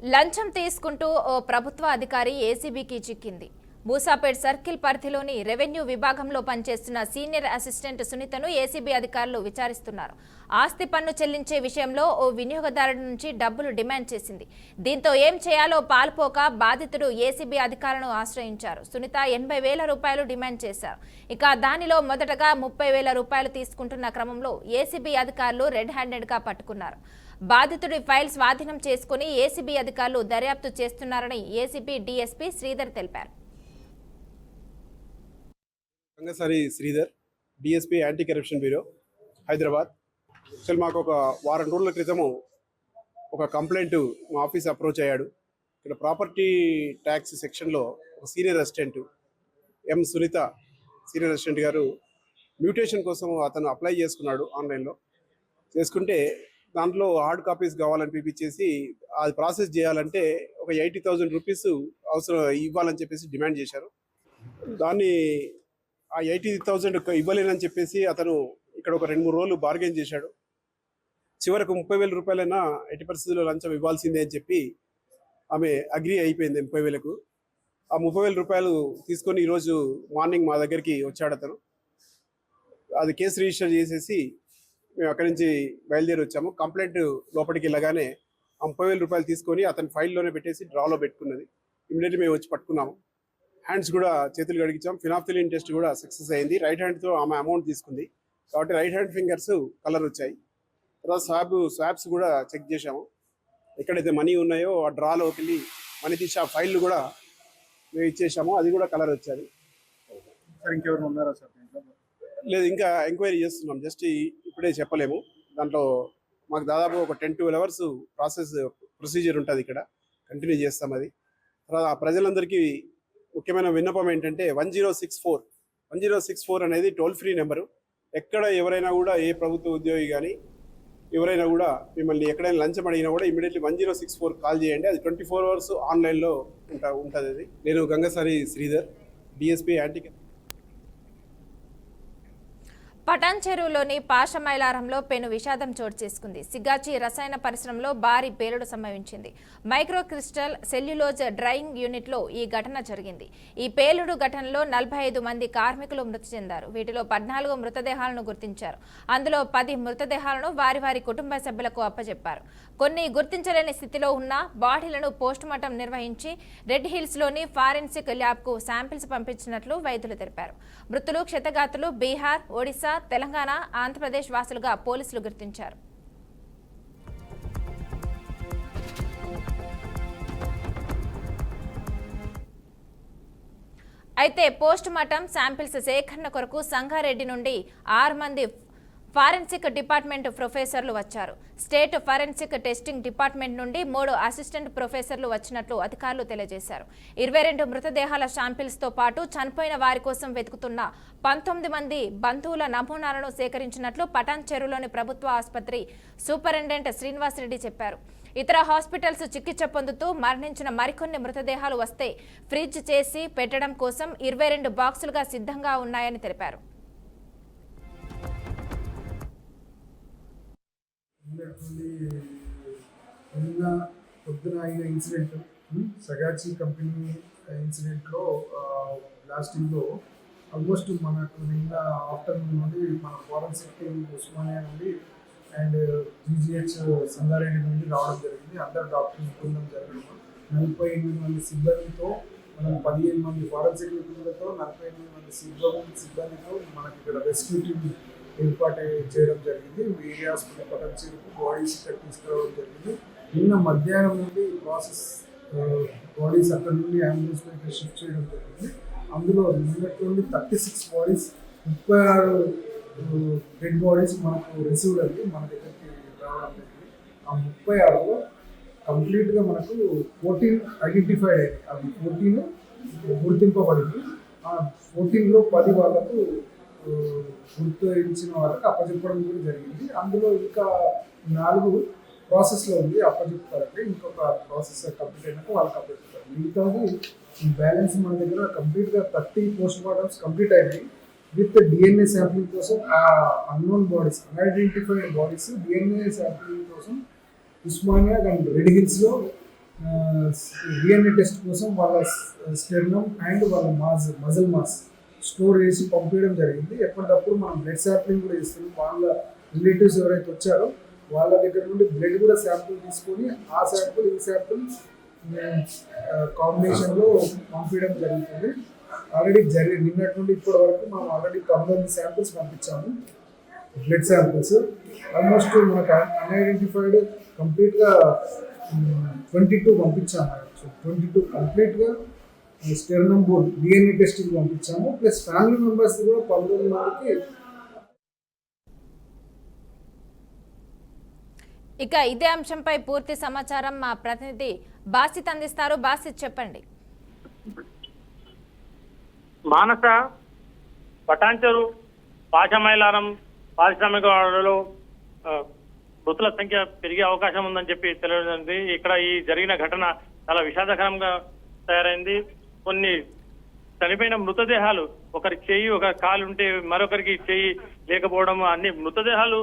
లంచం తీసుకుంటూ ఓ ప్రభుత్వ అధికారి ఏసీబీకి చిక్కింది. మూసాపేట్ సర్కిల్ పరిధిలోని రెవెన్యూ విభాగంలో పనిచేస్తున్న సీనియర్ అసిస్టెంట్ సునీతను ఏసీబీ అధికారులు విచారిస్తున్నారు. ఆస్తి పన్ను చెల్లించే విషయంలో ఓ వినియోగదారుడి నుంచి డబ్బులు డిమాండ్ చేసింది. దీంతో ఏం చేయాలో పాల్పోక బాధితుడు ఏసీబీ అధికారులను ఆశ్రయించారు. సునీత 80,000 రూపాయలు డిమాండ్ చేశారు. ఇక దానిలో మొదటగా 30,000 రూపాయలు తీసుకుంటున్న క్రమంలో ఏసీబీ అధికారులు రెడ్ హ్యాండెడ్ గా పట్టుకున్నారు. బాధితుడి ఫైల్ స్వాధీనం చేసుకుని ఏసీబీ అధికారులు దర్యాప్తు చేస్తున్నారని ఏసీబీ డీఎస్పీ శ్రీధర్ తెలిపారు. Gangasari Sridhar, DSP anti corruption bureau, Hyderabad. అసలు మాకు ఒక వారం రోజుల క్రితము ఒక కంప్లైంట్ మా ఆఫీస్ అప్రోచ్ అయ్యాడు. ఇక్కడ ప్రాపర్టీ ట్యాక్స్ సెక్షన్లో ఒక సీనియర్ అసిస్టెంట్ ఎం సునీత సీనియర్ అసిస్టెంట్ గారు మ్యూటేషన్ కోసం అతను అప్లై చేసుకున్నాడు. ఆన్లైన్లో చేసుకుంటే దాంట్లో హార్డ్ కాపీస్ కావాలని పిలిపించేసి అది ప్రాసెస్ చేయాలంటే ఒక 80,000 రూపీస్ అవసరం ఇవ్వాలని చెప్పేసి డిమాండ్ చేశారు. దాన్ని ఆ 80,000 ఇవ్వలేనని చెప్పేసి అతను ఇక్కడ ఒక 2-3 రోజులు బార్గెన్ చేశాడు. చివరకు 30,000 రూపాయలైనా ఎట్టి పరిస్థితుల్లో లంచం ఇవ్వాల్సిందే అని చెప్పి ఆమె అగ్రి అయిపోయింది 30,000కు. ఆ 30,000 రూపాయలు తీసుకొని ఈరోజు మార్నింగ్ మా దగ్గరికి వచ్చాడు అతను. అది కేసు రిజిస్టర్ చేసేసి మేము అక్కడి నుంచి బయలుదేరి వచ్చాము. కంప్లైంట్ లోపలికి వెళ్ళగానే ఆ 30,000 రూపాయలు తీసుకొని అతని ఫైల్లోనే పెట్టేసి డ్రాలో పెట్టుకున్నది. ఇమీడియట్లీ మేము వచ్చి పట్టుకున్నాము. హ్యాండ్స్ కూడా చేతులు కడిగించాం. ఫినాఫ్థలిన్ టెస్ట్ కూడా సక్సెస్ అయింది. రైట్ హ్యాండ్తో ఆమె అమౌంట్ తీసుకుంది కాబట్టి రైట్ హ్యాండ్ ఫింగర్స్ కలర్ వచ్చాయి. తర్వాత స్వాబ్స్ కూడా చెక్ చేశాము. ఎక్కడైతే మనీ ఉన్నాయో ఆ డ్రాలోకి వెళ్ళి మనీ తీసి ఆ ఫైల్ కూడా మేము ఇచ్చేసాము. అది కూడా కలర్ వచ్చాయి. సార్ ఇంకెవరు ఉన్నారా సార్? లేదు, ఇంకా ఎంక్వైరీ చేస్తున్నాం. జస్ట్ ఇప్పుడే చెప్పలేము. దాంట్లో మాకు దాదాపు ఒక 10-12 అవర్స్ ప్రొసీజర్ ఉంటుంది. ఇక్కడ కంటిన్యూ చేస్తాం. అది తర్వాత ఆ ప్రజలందరికీ ముఖ్యమైన విన్నపం ఏంటంటే 1064 అనేది టోల్ ఫ్రీ నెంబరు. ఎక్కడ ఎవరైనా కూడా ఏ ప్రభుత్వ ఉద్యోగి కానీ ఎవరైనా కూడా మిమ్మల్ని ఎక్కడైనా లంచం అడిగినా కూడా ఇమీడియట్లీ 1064 కాల్ చేయండి. అది 24 అవర్స్ ఆన్లైన్లో ఉంటుంది. అది నేను గంగసారి శ్రీధర్, డిఎస్పీ యాంటీ. పటాన్ చెరువులోని పాషమైలారంలో పెను విషాదం చోటు చేసుకుంది. సిగాచి రసాయన పరిశ్రమలో భారీ పేలుడు సంభవించింది. మైక్రో క్రిస్టల్ సెల్యులోజ్ డ్రైయింగ్ యూనిట్లో ఈ ఘటన జరిగింది. ఈ పేలుడు ఘటనలో 45 మంది కార్మికులు మృతి చెందారు. వీటిలో 14 మృతదేహాలను గుర్తించారు. అందులో 10 మృతదేహాలను వారి వారి కుటుంబ సభ్యులకు అప్పచెప్పారు. కొన్ని గుర్తించలేని స్థితిలో ఉన్న బాడీలను పోస్టుమార్టం నిర్వహించి రెడ్ హిల్స్లోని ఫారెన్సిక్ ల్యాబ్కు శాంపిల్స్ పంపించినట్లు వైద్యులు తెలిపారు. మృతులు క్షతగాతులు బీహార్, ఒడిశా, తెలంగాణ, ఆంధ్రప్రదేశ్ వాసులుగా పోలీసులు గుర్తించారు. అయితే పోస్ట్ మార్టం శాంపిల్స్ సేకరణ కొరకు సంగారెడ్డి నుండి 6 మంది ఫారెన్సిక్ డిపార్ట్మెంట్ ప్రొఫెసర్లు వచ్చారు. స్టేట్ ఫారెన్సిక్ టెస్టింగ్ డిపార్ట్మెంట్ నుండి 3 అసిస్టెంట్ ప్రొఫెసర్లు వచ్చినట్లు అధికారులు తెలియజేశారు. 22 మృతదేహాల శాంపిల్స్తో పాటు చనిపోయిన వారి కోసం వెతుకుతున్న 19 మంది బంధువుల నమూనాలను సేకరించినట్లు పటాన్ చెరువులోని ప్రభుత్వ ఆసుపత్రి సూపరింటెండెంట్ శ్రీనివాసరెడ్డి చెప్పారు. ఇతర హాస్పిటల్స్ చికిత్స పొందుతూ మరణించిన మరికొన్ని మృతదేహాలు వస్తే ఫ్రిడ్జ్ చేసి పెట్టడం కోసం 22 బాక్సులుగా సిద్ధంగా ఉన్నాయని తెలిపారు. నిన్న పొద్దున అయిన ఇన్సిడెంట్, సగాచి కంపెనీ ఇన్సిడెంట్లో బ్లాస్టింగ్లో ఆల్మోస్ట్ మనకు నిన్న ఆఫ్టర్నూన్ నుండి మన ఫారెన్సిక్ టీమ్ ఉస్మానియా నుండి అండ్ జీజీహెచ్ సంగారెడ్డి నుండి రావడం జరిగింది. అందరు డాక్టర్స్ బృందం జరగడం 48 మంది సిబ్బందితో మనం 15 మంది ఫారెన్సిక్ నిపుణులతో 48 మంది సిబ్బందితో మనకి ఇక్కడ రెస్క్యూ టీమ్ ఏర్పాటు చేయడం జరిగింది. వేరే హాస్పిటల్ పటాన్ చెరువుకు బాడీస్ ఇక్కడ తీసుకురావడం జరిగింది. నిన్న మధ్యాహ్నం నుండి ప్రాసెస్ బాడీస్ అక్కడ నుండి అంబులెన్స్లో ఇక్కడ షిఫ్ట్ చేయడం జరిగింది. అందులో నిన్నటి నుండి 36 బాడీస్, 36 డెడ్ బాడీస్ మనకు రిసీవ్డ్ అయ్యి మన దగ్గరికి రావడం జరిగింది. ఆ 36లో కంప్లీట్గా మనకు 14 ఐడెంటిఫైడ్ అయ్యాయి. అవి 14 గుర్తింపబడింది. ఆ 14లో 10 వాళ్ళకు గుర్తించిన వాళ్ళకి అప్పచెప్పడం కూడా జరిగింది. అందులో ఇంకా 4 ప్రాసెస్లో ఉంది, అప్పచెప్తారంటే ఇంకొక ప్రాసెస్ కంప్లీట్ అయినాక వాళ్ళకి అప్పచెప్తారు. మిగతాది బ్యాలెన్స్ మన దగ్గర కంప్లీట్గా 30 పోస్ట్ మార్టమ్స్ కంప్లీట్ అయినాయి. విత్ డిఎన్ఏ శాంప్లింగ్ కోసం ఆ unknown bodies, unidentified bodies DNA sampling కోసం ఉస్మానియా అండ్ రెడ్ హిల్స్లో డిఎన్ఏ టెస్ట్ కోసం వాళ్ళ స్టెర్నమ్ అండ్ వాళ్ళ మజిల్ మాస్ స్టోర్ చేసి పంపించడం జరిగింది. ఎప్పటికప్పుడు మనం బ్లడ్ శాంప్లింగ్ కూడా ఇస్తున్నాం. వాళ్ళ రిలేటివ్స్ ఎవరైతే వచ్చారో వాళ్ళ దగ్గర నుండి బ్లడ్ కూడా శాంపుల్ తీసుకొని ఆ శాంపుల్ ఈ శాంపుల్ కాంబినేషన్లో పంపించడం జరుగుతుంది. ఆల్రెడీ నిన్నటి నుండి ఇప్పటి వరకు మనం ఆల్రెడీ 19 శాంపిల్స్ పంపించాము, బ్లడ్ శాంపిల్స్. ఆల్మోస్ట్ మనకు అన్ఐడెంటిఫైడ్ కంప్లీట్గా 22 పంపించాము. సో 22 కంప్లీట్గా స్టెర్నమ్ బోన్ డిఎన్ఏ టెస్ట్కి పంపించాము. ప్లస్ ఫ్యామిలీ మెంబర్స్ కూడా 19 మందికి. ఇక ఇదే అంశంపై పూర్తి సమాచారం మా ప్రతినిధి బాసిత్ అందిస్తారు. బాసిత్ చెప్పండి. మానస, పటాన్చెరు పాశమైలారం పారిశ్రామిక వాడలో మృతుల సంఖ్య పెరిగే అవకాశం ఉందని చెప్పి తెలియజేసింది. ఇక్కడ ఈ జరిగిన ఘటన చాలా విషాదకరంగా తయారైంది. కొన్ని చనిపోయిన మృతదేహాలు, ఒకరి చెయ్యి ఒక కాలు ఉంటే మరొకరికి చెయ్యి లేకపోవడం, అన్ని మృతదేహాలు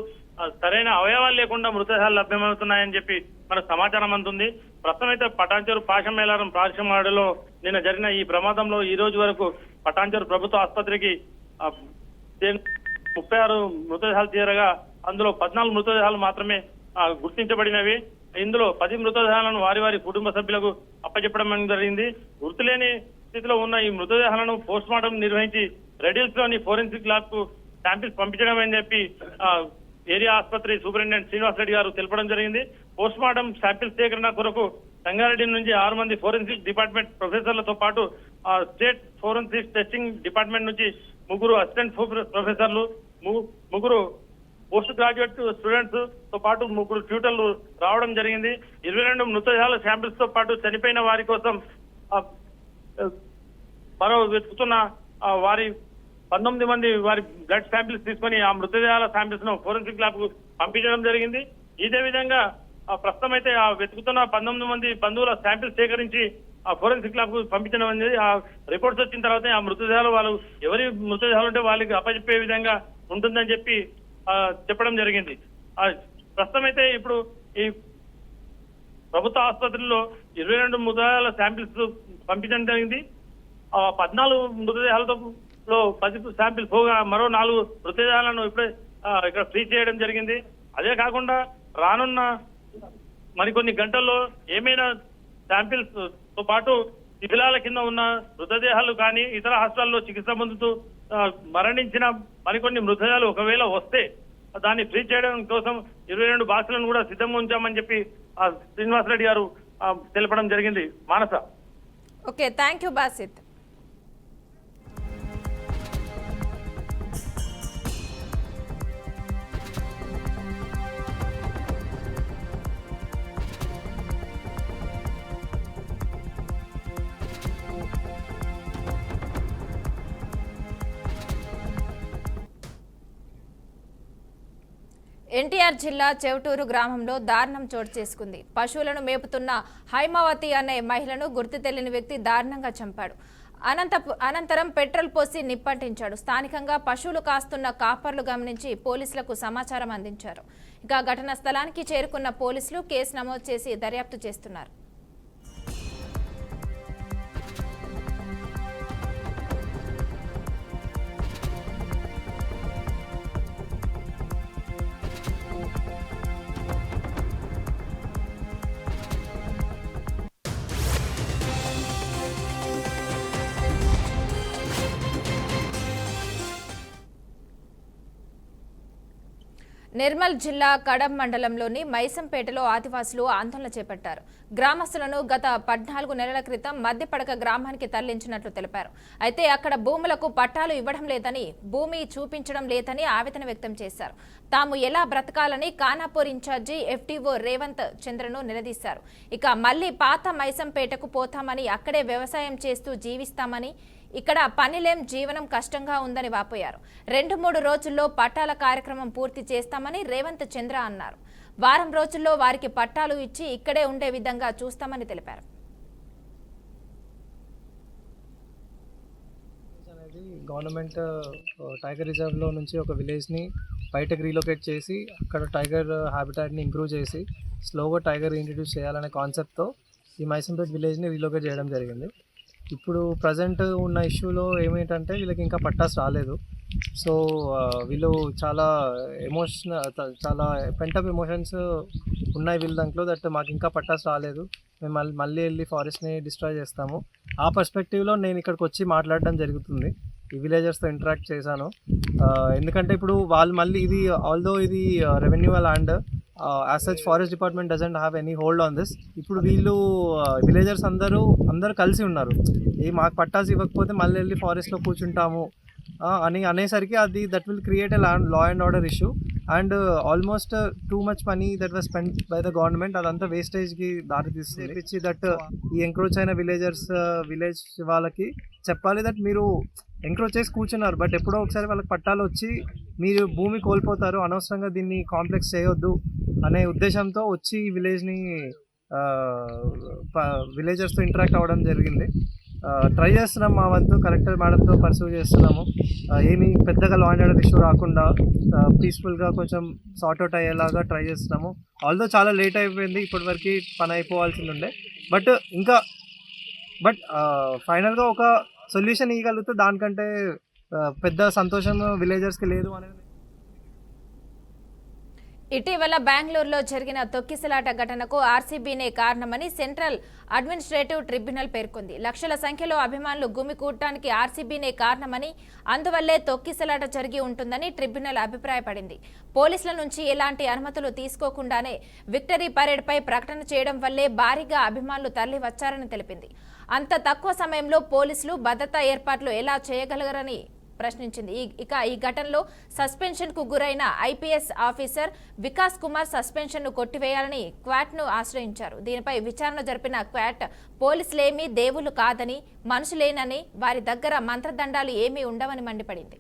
సరైన అవయవాలు లేకుండా మృతదేహాలు లభ్యమవుతున్నాయని చెప్పి మనకు సమాచారం అందుతుంది. ప్రస్తుతం అయితే పటాన్చెరు పాశమైలారం పారిశ్రామికలో నిన్న జరిగిన ఈ ప్రమాదంలో ఈ రోజు వరకు పటాన్చెరు ప్రభుత్వ ఆసుపత్రికి 36 మృతదేహాలు చేరగా అందులో 14 మృతదేహాలు మాత్రమే గుర్తించబడినవి. ఇందులో 10 మృతదేహాలను వారి వారి కుటుంబ సభ్యులకు అప్పచెప్పడం జరిగింది. గుర్తులేని స్థితిలో ఉన్న ఈ మృతదేహాలను పోస్ట్ మార్టం నిర్వహించి రెడిల్స్ లోని ఫోరెన్సిక్ ల్యాబ్ కు శాంపిల్స్ పంపించడం అని చెప్పి ఏరియా ఆసుపత్రి సూపరింటెండెంట్ శ్రీనివాస్ రెడ్డి గారు తెలపడం జరిగింది. పోస్ట్ మార్టం శాంపిల్స్ సేకరణ కొరకు సంగారెడ్డి నుంచి 6 మంది ఫోరెన్సిక్ డిపార్ట్మెంట్ ప్రొఫెసర్లతో పాటు స్టేట్ ఫోరెన్సిక్ టెస్టింగ్ డిపార్ట్మెంట్ నుంచి 3 అసిస్టెంట్ ప్రొఫెసర్లు, 3 పోస్ట్ గ్రాడ్యుయేట్ స్టూడెంట్స్ తో పాటు 3 ట్యూటర్లు రావడం జరిగింది. 22 మృతదేహాల శాంపిల్స్ తో పాటు చనిపోయిన వారి కోసం మరో వెతుకుతున్న వారి 19 మంది వారి బ్లడ్ శాంపిల్స్ తీసుకొని ఆ మృతదేహాల శాంపిల్స్ ను ఫోరెన్సిక్ ల్యాబ్ కు పంపించడం జరిగింది. ఇదే విధంగా ప్రస్తుతం అయితే ఆ వెతుకుతున్న 19 మంది బంధువుల శాంపిల్స్ సేకరించి ఆ ఫోరెన్సిక్ ల్యాబ్ కు పంపించడం అనేది ఆ రిపోర్ట్స్ వచ్చిన తర్వాత ఆ మృతదేహాలు వాళ్ళు ఎవరి మృతదేహాలు ఉంటే వాళ్ళకి అప్పచెప్పే విధంగా ఉంటుందని చెప్పి చెప్పడం జరిగింది. ప్రస్తుతం అయితే ఇప్పుడు ఈ ప్రభుత్వ ఆసుపత్రిలో 22 మృతదేహాల శాంపిల్స్ పంపించడం జరిగింది. 14 మృతదేహాలతో 10 శాంపిల్స్ పోగా మరో 4 మృతదేహాలను ఇప్పుడే ఇక్కడ ఫ్రీ చేయడం జరిగింది. అదే కాకుండా రానున్న మరికొన్ని గంటల్లో ఏమైనా శాంపిల్స్ తో పాటు శిథిలాల కింద ఉన్న మృతదేహాలు కానీ ఇతర హాస్పిటల్లో చికిత్స పొందుతూ మరణించిన మరికొన్ని మృతదేహాలు ఒకవేళ వస్తే దాన్ని ఫ్రీ చేయడం కోసం 22 బాక్సులను కూడా సిద్ధంగా ఉంచామని చెప్పి శ్రీనివాస్ రెడ్డి గారు తెలపడం జరిగింది. Manasa. Okay, thank you Basith. NTR జిల్లా చెవటూరు గ్రామంలో దారుణం చోటు చేసుకుంది. పశువులను మేపుతున్న హైమావతి అనే మహిళను గుర్తు తెలియని వ్యక్తి దారుణంగా చంపాడు. అనంతరం పెట్రోల్ పోసి నిప్పంటించాడు. స్థానికంగా పశువులు కాస్తున్న కాపర్లు గమనించి పోలీసులకు సమాచారం అందించారు. ఇక ఘటనా స్థలానికి చేరుకున్న పోలీసులు కేసు నమోదు చేసి దర్యాప్తు చేస్తున్నారు. నిర్మల్ జిల్లా కడబ్ మండలంలోని మైసంపేటలో ఆదివాసులు ఆందోళన చేపట్టారు. గ్రామస్తులను గత 14 నెలల క్రితం మధ్యపడక గ్రామానికి తరలించినట్లు తెలిపారు. అయితే అక్కడ భూములకు పట్టాలు ఇవ్వడం లేదని, భూమి చూపించడం లేదని ఆవేదన వ్యక్తం చేశారు. తాము ఎలా బ్రతకాలని ఖానాపూర్ ఇన్ఛార్జి FTO రేవంత్ చంద్రను నిలదీశారు. ఇక మళ్లీ పాత మైసంపేటకు పోతామని, అక్కడే వ్యవసాయం చేస్తూ జీవిస్తామని, ఇక్కడ పనిలేం, జీవనం కష్టంగా ఉందని వాపోయారు. 2-3 రోజుల్లో పట్టాల కార్యక్రమం పూర్తి చేస్తామని రేవంత్ చంద్ర అన్నారు. వారం రోజుల్లో వారికి పట్టాలు ఇచ్చి ఇక్కడే ఉండే విధంగా చూస్తామని తెలిపారు. గవర్నమెంట్ టైగర్ రిజర్వ్లో నుంచి ఒక విలేజ్ని బయటకు రీలొకేట్ చేసి అక్కడ టైగర్ హ్యాబిటాట్ని ఇంప్రూవ్ చేసి స్లోగా టైగర్ ఇంట్రడ్యూస్ చేయాలనే కాన్సెప్ట్తో ఈ మైసంపేట్ విలేజ్ని రీలొకేట్ చేయడం జరిగింది. ఇప్పుడు ప్రజెంట్ ఉన్న ఇష్యూలో ఏమిటంటే వీళ్ళకి ఇంకా పట్టాస్ రాలేదు. సో వీళ్ళు చాలా చాలా పెంటప్ ఎమోషన్స్ ఉన్నాయి వీళ్ళ దాంట్లో, దట్ మాకు ఇంకా పట్టాస్ రాలేదు, మేము మళ్ళీ వెళ్ళి ఫారెస్ట్ని డిస్ట్రాయ్ చేస్తాము. ఆ పర్స్పెక్టివ్లో నేను ఇక్కడికి వచ్చి మాట్లాడడం జరుగుతుంది. ఈ విలేజర్స్తో ఇంటరాక్ట్ చేశాను. ఎందుకంటే ఇప్పుడు వాళ్ళు మళ్ళీ ఇది ఆల్దో ఇది revenue land, as such forest department doesn't have any hold on this. ఇప్పుడు వీళ్ళు విలేజర్స్ అందరూ కలిసి ఉన్నారు. మాకు పట్టాస్ ఇవ్వకపోతే మళ్ళీ వెళ్ళి ఫారెస్ట్లో కూర్చుంటాము అని అనేసరికి అది that will create a law and order issue. And almost too much money that was spend by the government, అదంతా వేస్టేజ్కి దారితీస్తుంది. దట్ ఈ ఎంక్రోచ్ అయిన విలేజ్ వాళ్ళకి చెప్పాలి దట్ మీరు ఎంక్రోచ్ చేసి కూర్చున్నారు, బట్ ఎప్పుడో ఒకసారి వాళ్ళకి పట్టాలు వచ్చి మీరు భూమి కోల్పోతారు, అనవసరంగా దీన్ని కాంప్లెక్స్ చేయొద్దు అనే ఉద్దేశంతో వచ్చి ఈ విలేజ్ని విలేజర్స్తో ఇంటరాక్ట్ అవ్వడం జరిగింది. ట్రై చేస్తున్నాం మా వంతు, కలెక్టర్ మేడంతో పర్సూ చేస్తున్నాము. ఏమీ పెద్దగా లా అండ్ ఆర్డర్ ఇష్యూ రాకుండా పీస్ఫుల్గా కొంచెం సార్ట్అవుట్ అయ్యేలాగా ట్రై చేస్తున్నాము. ఆల్దో చాలా లేట్ అయిపోయింది, ఇప్పటివరకు పని అయిపోవాల్సింది ఉండే, బట్ ఫైనల్గా ఒక సొల్యూషన్ ఇవ్వగలిగితే దానికంటే పెద్ద సంతోషం విలేజర్స్కి లేదు అనేది. ఇటీవల బెంగళూరులో జరిగిన తొక్కిసలాట ఘటనకు ఆర్సీబీనే కారణమని సెంట్రల్ అడ్మినిస్ట్రేటివ్ ట్రిబ్యునల్ పేర్కొంది. లక్షల సంఖ్యలో అభిమానులు గుమికూడటానికి ఆర్సీబీనే కారణమని, అందువల్లే తొక్కిసలాట జరిగి ఉంటుందని ట్రిబ్యునల్ అభిప్రాయపడింది. పోలీసుల నుంచి ఎలాంటి అనుమతులు తీసుకోకుండానే విక్టరీ పరేడ్పై ప్రకటన చేయడం వల్లే భారీగా అభిమానులు తరలి వచ్చారని తెలిపింది. అంత తక్కువ సమయంలో పోలీసులు భద్రతా ఏర్పాట్లు ఎలా చేయగలగరని ప్రశ్నించింది. ఇక ఈ ఘటనలో సస్పెన్షన్ కు గురైన IPS officer Vikas Kumar suspension ను కొట్టివేయాలని క్వాట్ను ఆశ్రయించారు. దీనిపై విచారణ జరిపిన క్వాట్ పోలీసులేమీ దేవుళ్లు కాదని, మనుషులేనని, వారి దగ్గర మంత్రదండాలు ఏమీ ఉండవని మండిపడింది.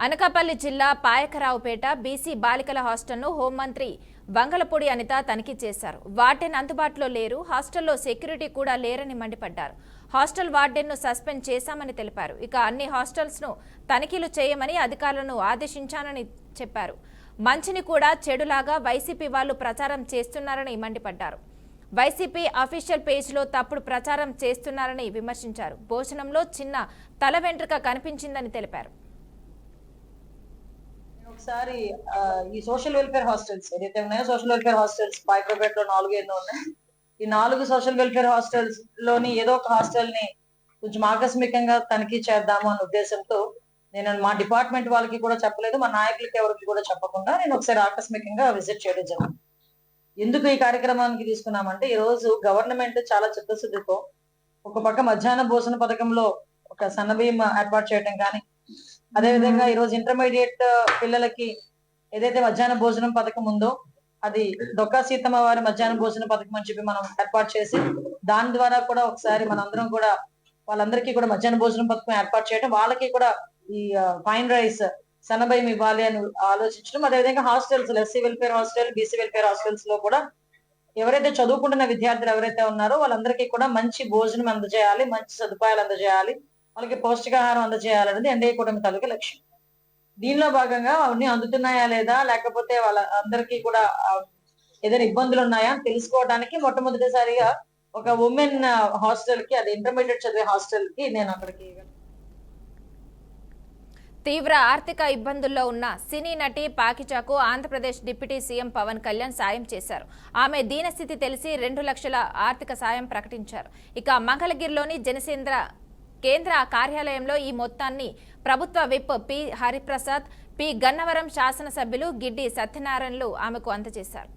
అనకాపల్లి జిల్లా పాయకరావుపేట బీసీ బాలికల హాస్టల్ను హోంమంత్రి వంగలపూడి అనిత తనిఖీ చేశారు. వార్డెన్ అందుబాటులో లేరు, హాస్టల్లో సెక్యూరిటీ కూడా లేరని మండిపడ్డారు. హాస్టల్ వార్డెన్ను సస్పెండ్ చేశామని తెలిపారు. ఇక అన్ని హాస్టల్స్ను తనిఖీలు చేయమని అధికారులను ఆదేశించానని చెప్పారు. మంచిని కూడా చెడులాగా వైసీపీ వాళ్ళు ప్రచారం చేస్తున్నారని మండిపడ్డారు. వైసీపీ అఫీషియల్ పేజ్లో తప్పుడు ప్రచారం చేస్తున్నారని విమర్శించారు. భోజనంలో చిన్న తల వెంట్రుక కనిపించిందని తెలిపారు. ఒకసారి ఈ సోషల్ వెల్ఫేర్ హాస్టల్స్ ఏదైతే ఉన్నాయో, సోషల్ వెల్ఫేర్ హాస్టల్స్ పాయకరావుపేటలో 4 ఎన్నో ఉన్నాయి. ఈ 4 సోషల్ వెల్ఫేర్ హాస్టల్స్ లోని ఏదో ఒక హాస్టల్ ని కొంచెం ఆకస్మికంగా తనిఖీ చేద్దాము అనే ఉద్దేశంతో నేను మా డిపార్ట్మెంట్ వాళ్ళకి కూడా చెప్పలేదు, మా నాయకులకి ఎవరికి కూడా చెప్పకుండా నేను ఒకసారి ఆకస్మికంగా విజిట్ చేయడం జరిగింది. ఎందుకు ఈ కార్యక్రమానికి తీసుకున్నామంటే, ఈ రోజు గవర్నమెంట్ చాలా చిత్తశుద్ధితో ఒక పక్క మధ్యాహ్న భోజన పథకంలో ఒక సన్నబియ్యం ఏర్పాటు చేయడం కానీ, అదే విధంగా ఈ రోజు ఇంటర్మీడియట్ పిల్లలకి ఏదైతే మధ్యాహ్న భోజనం పథకం ఉందో అది డొక్కా సీతమ్మ వారి మధ్యాహ్న భోజన పథకం అని చెప్పి మనం ఏర్పాటు చేసి, దాని ద్వారా కూడా ఒకసారి మనందరం కూడా వాళ్ళందరికీ కూడా మధ్యాహ్న భోజనం పథకం ఏర్పాటు చేయడం, వాళ్ళకి కూడా ఈ ఫైన్ రైస్ సన్నబియ్యం ఇవ్వాలి అని ఆలోచించడం. అదేవిధంగా hostels SC welfare hostel, BC welfare hostels లో కూడా ఎవరైతే చదువుకుంటున్న విద్యార్థులు ఎవరైతే ఉన్నారో వాళ్ళందరికీ కూడా మంచి భోజనం అందజేయాలి, మంచి సదుపాయాలు అందజేయాలి, వాళ్ళకి పౌష్టికాహారం అందజేయాలనేది ఎన్డీఏ కూటమి తాలూకా లక్ష్యం. దీనిలో భాగంగా అవన్నీ అందుతున్నాయా లేదా, లేకపోతే వాళ్ళ అందరికీ కూడా ఏదైనా ఇబ్బందులు ఉన్నాయా అని తెలుసుకోవడానికి మొట్టమొదటిసారిగా ఒక ఉమెన్ హాస్టల్ కి, అది ఇంటర్మీడియట్ చదివే హాస్టల్ కి నేను అక్కడికి. తీవ్ర ఆర్థిక ఇబ్బందుల్లో ఉన్న సినీ నటి పాకిజాకు ఆంధ్రప్రదేశ్ డిప్యూటీ సీఎం పవన్ కళ్యాణ్ సాయం చేశారు. ఆమె దీనస్థితి తెలిసి 2 లక్షల ఆర్థిక సాయం ప్రకటించారు. ఇక మంగళగిరిలోని జనసేన కేంద్ర కార్యాలయంలో ఈ మొత్తాన్ని ప్రభుత్వ whip P Hariprasad, P Gannavaram శాసనసభ్యులు గిడ్డి సత్యనారాయణలు ఆమెకు అందజేశారు.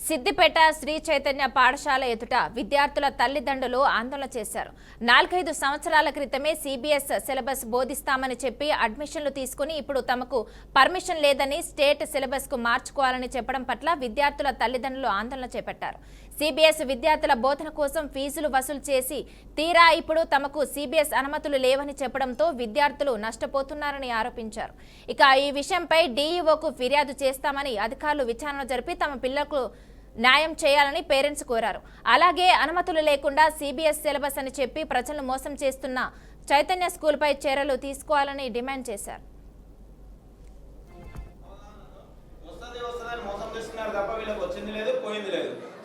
సిద్దిపేట శ్రీ చైతన్య పాఠశాల ఎదుట విద్యార్థుల తల్లిదండ్రులు ఆందోళన చేశారు. 4-5 సంవత్సరాల క్రితమే సిబిఎస్ సిలబస్ బోధిస్తామని చెప్పి అడ్మిషన్లు తీసుకుని ఇప్పుడు తమకు పర్మిషన్ లేదని స్టేట్ సిలబస్ కు మార్చుకోవాలని చెప్పడం పట్ల విద్యార్థుల తల్లిదండ్రులు ఆందోళన చేపట్టారు. సిబిఎస్ విద్యార్థుల బోధన కోసం ఫీజులు వసూలు చేసి తీరా ఇప్పుడు తమకు సిబిఎస్ అనుమతులు లేవని చెప్పడంతో విద్యార్థులు నష్టపోతున్నారని ఆరోపించారు. ఇక ఈ విషయంపై డీఈఓకు ఫిర్యాదు చేస్తామని అధికారులు విచారణ జరిపి తమ పిల్లలకు న్యాయం చేయాలని పేరెంట్స్ కోరారు. అలాగే అనుమతులు లేకుండా సిబిఎస్ సిలబస్ అని చెప్పి ప్రజలను మోసం చేస్తున్న చైతన్య స్కూల్పై చర్యలు తీసుకోవాలని డిమాండ్ చేశారు.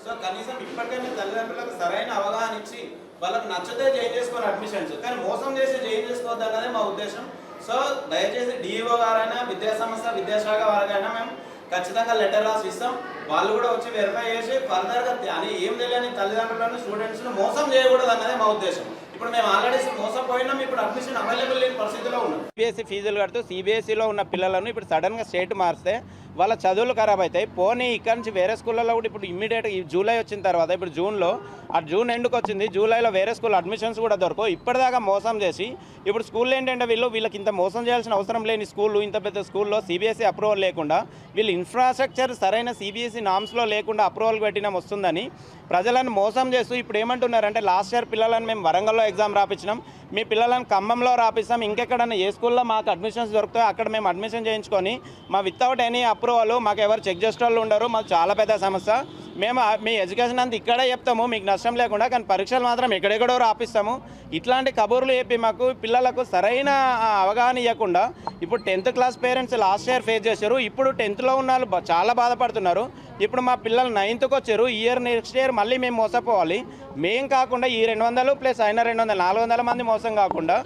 సో కనీసం ఇప్పటికైనా తల్లిదండ్రులకు సరైన అవగాహన ఇచ్చి వాళ్ళకి నచ్చితే జాయిన్ చేసుకోవాలి అడ్మిషన్స్, కానీ మోసం చేసి జాయిన్ చేసుకోవద్దు అన్నదే మా ఉద్దేశం. సో దయచేసి డిఈఓ గారైనా విద్యాసంస్థ విద్యాశాఖ వారికైనా మేము ఖచ్చితంగా లెటర్ రాసి ఇస్తాం. వాళ్ళు కూడా వచ్చి వెరిఫై చేసి ఫర్దర్గా అని ఏం తెలియని తల్లిదండ్రులను స్టూడెంట్స్ను మోసం చేయకూడదు అన్నదే మా ఉద్దేశం. ఇప్పుడు మేము ఆల్రెడీ మోసపోయినాం, ఇప్పుడు అడ్మిషన్ అవైలబుల్ లేని పరిస్థితిలో ఉన్నాం. సిబిఎస్ఈ ఫీజులు కడుతూ సిబిఎస్ఈలో ఉన్న పిల్లలను ఇప్పుడు సడన్గా స్టేట్ మారిస్తే వాళ్ళ చదువులు ఖరాబ్ అవుతాయి. పోనీ ఇక్కడ నుంచి వేరే స్కూళ్ళలో కూడా ఇప్పుడు ఇమ్మీడియట్గా ఈ జూలై వచ్చిన తర్వాత ఇప్పుడు జూన్లో జూన్ ఎండ్కి వచ్చింది, జూలైలో వేరే స్కూల్ అడ్మిషన్స్ కూడా దొరకవు. ఇప్పటిదాకా మోసం చేసి ఇప్పుడు స్కూల్ ఏంటంటే వీళ్ళకి ఇంత మోసం చేయాల్సిన అవసరం లేని స్కూళ్ళు, ఇంత పెద్ద స్కూల్లో సిబిఎస్ఈ అప్రూవల్ లేకుండా వీళ్ళు ఇన్ఫ్రాస్ట్రక్చర్ సరైన సిబిఎస్ఈ నామ్స్లో లేకుండా అప్రూవల్ పెట్టినాం వస్తుందని ప్రజలను మోసం చేస్తూ ఇప్పుడు ఏమంటున్నారంటే లాస్ట్ ఇయర్ పిల్లలను మేము వరంగల్లో ఎగ్జామ్ రాపించినాం, మీ పిల్లలను ఖమ్మంలో రాపిస్తాం, ఇంకెక్కడన్నా ఏ స్కూల్లో మాకు అడ్మిషన్స్ దొరుకుతాయో అక్కడ మేము అడ్మిషన్ చేయించుకొని మా వితౌట్ ఎనీ అప్రూవల్ మాకు ఎవరు చెక్ చేసే వాళ్ళు ఉండరు, మాకు చాలా పెద్ద సమస్య. మేము మీ ఎడ్యుకేషన్ అంతా ఇక్కడే చెప్తాము మీకు నష్టం లేకుండా, కానీ పరీక్షలు మాత్రం ఎక్కడెక్కడో రాపిస్తాము. ఇట్లాంటి కబుర్లు చెప్పి మాకు పిల్లలకు సరైన అవగాహన ఇవ్వకుండా ఇప్పుడు 10th class parents last year face చేశారు, ఇప్పుడు 10th ఉన్న వాళ్ళు చాలా బాధపడుతున్నారు. ఇప్పుడు మా పిల్లలు 9th వచ్చారు, నెక్స్ట్ ఇయర్ మళ్ళీ మేము మోసపోవాలి. మేం కాకుండా ఈ 200 ప్లస్ అయినా 200 400 మంది మోసం కాకుండా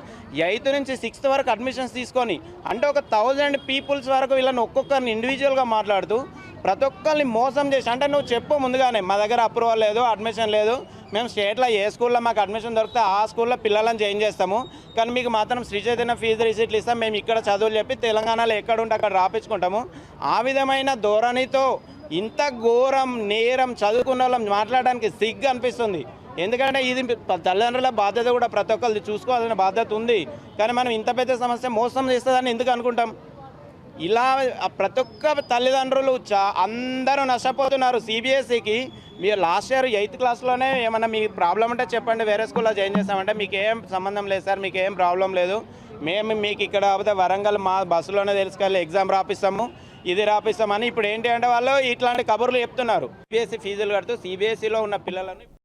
8th నుంచి 6th వరకు అడ్మిషన్స్ తీసుకొని అంటే ఒక 1000 పీపుల్స్ వరకు వీళ్ళని ఒక్కొక్కరిని ఇండివిజువల్గా మాట్లాడుతూ ప్రతి ఒక్కరిని మోసం చేసి అంటే నువ్వు చెప్పు ముందుగానే మా దగ్గర అప్రూవల్ లేదు, అడ్మిషన్ లేదు, మేము స్టేట్లో ఏ స్కూల్లో మాకు అడ్మిషన్ దొరికితే ఆ స్కూల్లో పిల్లలను జాయిన్ చేస్తాము, కానీ మీకు మాత్రం శ్రీ చైతన్య ఫీజు రిసీట్లు ఇస్తాం, మేము ఇక్కడ చదువులు చెప్పి తెలంగాణలో ఎక్కడుంటే అక్కడ రాపించుకుంటాము. ఆ విధమైన ధోరణితో ఇంత ఘోరం నేరం చదువుకున్న వాళ్ళం మాట్లాడడానికి సిగ్గు అనిపిస్తుంది. ఎందుకంటే ఇది తల్లిదండ్రుల బాధ్యత కూడా ప్రతి ఒక్కరిది చూసుకోవాల్సిన బాధ్యత ఉంది, కానీ మనం ఇంత పెద్ద సమస్య మోసం చేస్తుందని ఎందుకు అనుకుంటాం? ఇలా ప్రతి ఒక్క తల్లిదండ్రులు అందరూ నష్టపోతున్నారు. సిబిఎస్ఈకి మీరు లాస్ట్ ఇయర్ 8th క్లాస్లోనే ఏమన్నా మీ ప్రాబ్లం అంటే చెప్పండి, వేరే స్కూల్లో జాయిన్ చేస్తామంటే మీకు ఏం సంబంధం లేదు సార్, మీకు ఏం ప్రాబ్లం లేదు, మేము మీకు ఇక్కడ కాకపోతే వరంగల్ మా బస్సులోనే తెలుసుకెళ్ళి ఎగ్జామ్ రాపిస్తాము, ఇది రాపిస్తామని ఇప్పుడు ఏంటి అంటే వాళ్ళు ఇట్లాంటి కబుర్లు చెప్తున్నారు. సిబిఎస్ఈ ఫీజులు కడుతూ సిబిఎస్ఈలో ఉన్న పిల్లలను